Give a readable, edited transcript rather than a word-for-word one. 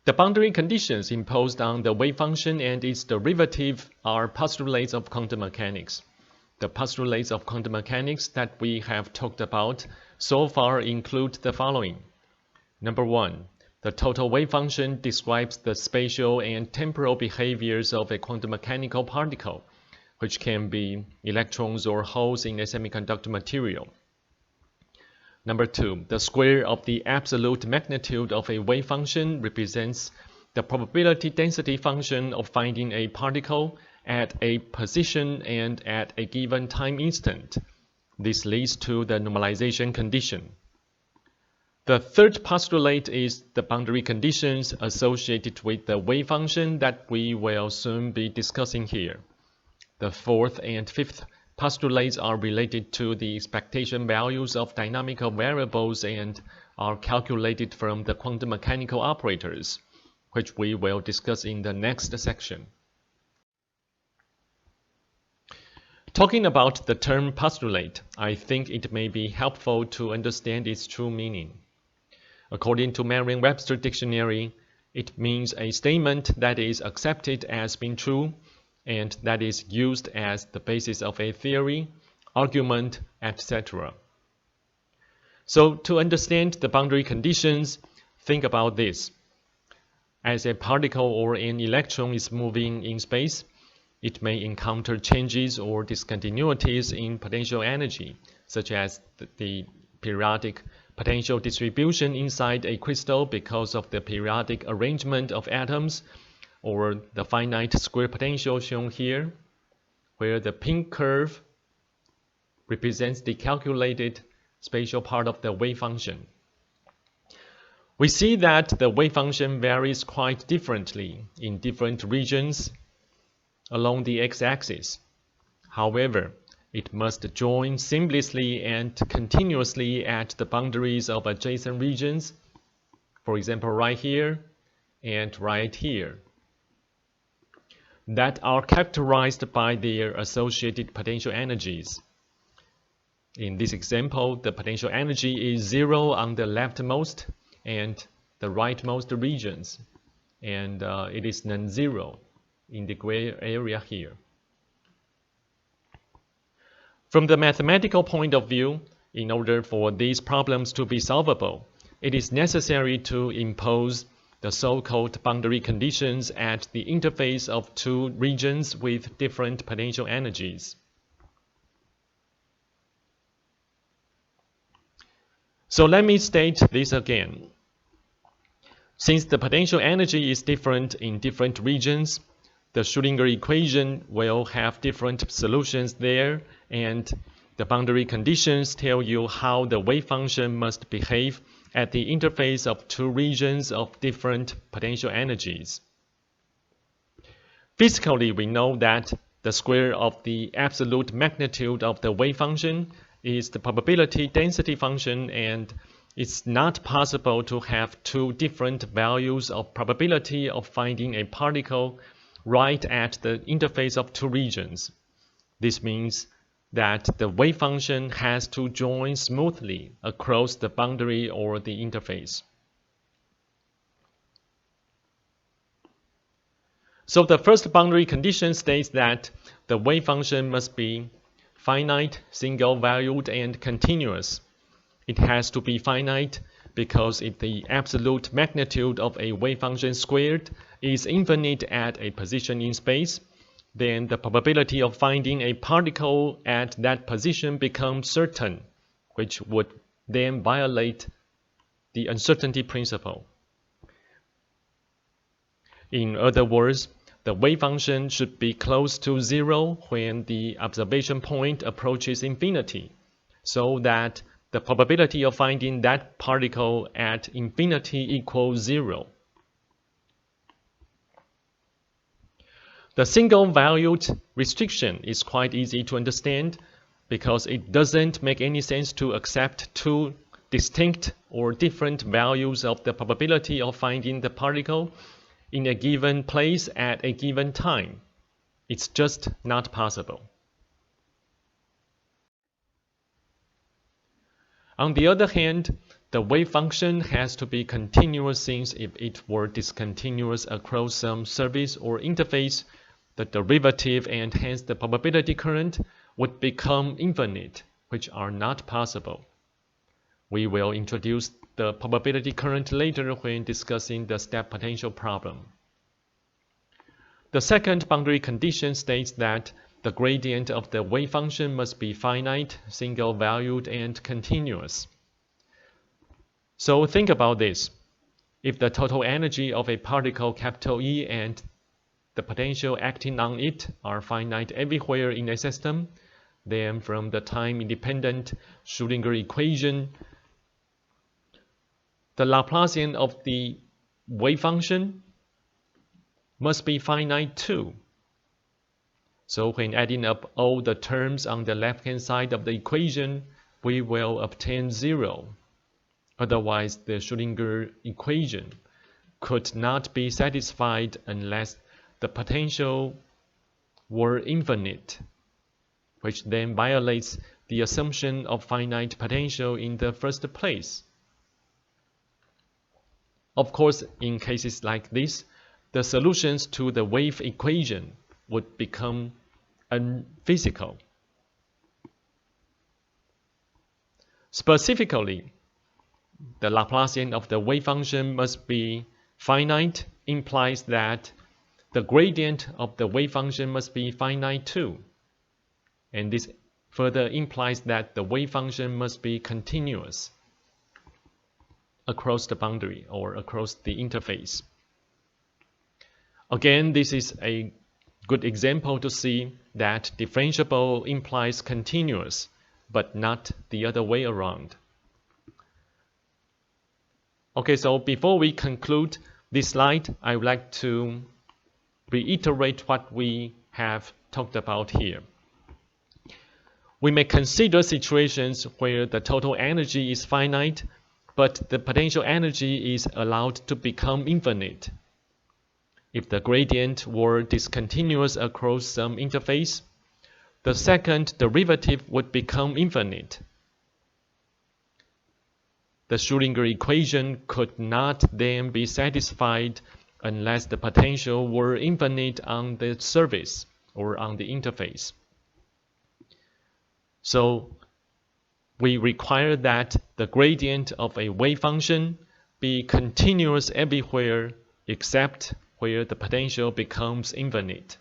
The boundary conditions imposed on the wave function and its derivative are postulates of quantum mechanics. The postulates of quantum mechanics that we have talked about so far include the following. Number 1. The total wave function describes the spatial and temporal behaviors of a quantum mechanical particle, which can be electrons or holes in a semiconductor material. Number 2. The square of the absolute magnitude of a wave function represents the probability density function of finding a particle at a position and at a given time instant. This leads to the normalization condition. The third postulate is the boundary conditions associated with the wave function that we will soon be discussing here. The fourth and fifth postulates are related to the expectation values of dynamical variables and are calculated from the quantum mechanical operators, which we will discuss in the next section. Talking about the term postulate, I think it may be helpful to understand its true meaning. According to Merriam-Webster Dictionary, it means a statement that is accepted as being true and that is used as the basis of a theory, argument, etc. So to understand the boundary conditions, think about this. As a particle or an electron is moving in space, it may encounter changes or discontinuities in potential energy, such as the periodic potential distribution inside a crystal because of the periodic arrangement of atoms, or the finite square potential shown here, where the pink curve represents the calculated spatial part of the wave function. We see that the wave function varies quite differently in different regions along the x-axis. However, it must join seamlessly and continuously at the boundaries of adjacent regions, for example right here and right here, that are characterized by their associated potential energies. In this example, the potential energy is 0 on the leftmost and the rightmost regions, and it is non-zero in the gray area here. From the mathematical point of view, in order for these problems to be solvable, it is necessary to impose the so-called boundary conditions at the interface of two regions with different potential energies. So let me state this again. Since the potential energy is different in different regions, the Schrödinger equation will have different solutions there, and the boundary conditions tell you how the wave function must behave at the interface of two regions of different potential energies. Physically, we know that the square of the absolute magnitude of the wave function is the probability density function, and it's not possible to have two different values of probability of finding a particle right at the interface of two regions. This means that the wave function has to join smoothly across the boundary or the interface. So the first boundary condition states that the wave function must be finite, single-valued, and continuous. It has to be finite because if the absolute magnitude of a wave function squared is infinite at a position in space, then the probability of finding a particle at that position becomes certain, which would then violate the uncertainty principle. In other words, the wave function should be close to 0 when the observation point approaches infinity, so that the probability of finding that particle at infinity equals 0. The single-valued restriction is quite easy to understand because it doesn't make any sense to accept two distinct or different values of the probability of finding the particle in a given place at a given time. It's just not possible. On the other hand, the wave function has to be continuous, since if it were discontinuous across some surface or interface, the derivative and hence the probability current would become infinite, which are not possible. We will introduce the probability current later when discussing the step potential problem. The second boundary condition states that the gradient of the wave function must be finite, single-valued, and continuous. So think about this. If the total energy of a particle capital E and the potential acting on it are finite everywhere in a system, then from the time-independent Schrödinger equation, the Laplacian of the wave function must be finite too. So when adding up all the terms on the left-hand side of the equation, we will obtain 0. Otherwise, the Schrödinger equation could not be satisfied unless the potential were infinite, which then violates the assumption of finite potential in the first place. Of course, in cases like this, the solutions to the wave equation would become unphysical. Specifically, the Laplacian of the wave function must be finite implies that the gradient of the wave function must be finite too. And this further implies that the wave function must be continuous across the boundary or across the interface. Again, this is a good example to see that differentiable implies continuous, but not the other way around. Okay, so before we conclude this slide, I would like to reiterate what we have talked about here. We may consider situations where the total energy is finite, but the potential energy is allowed to become infinite. If the gradient were discontinuous across some interface, the second derivative would become infinite. The Schrödinger equation could not then be satisfied unless the potential were infinite on the surface or on the interface. So we require that the gradient of a wave function be continuous everywhere except where the potential becomes infinite.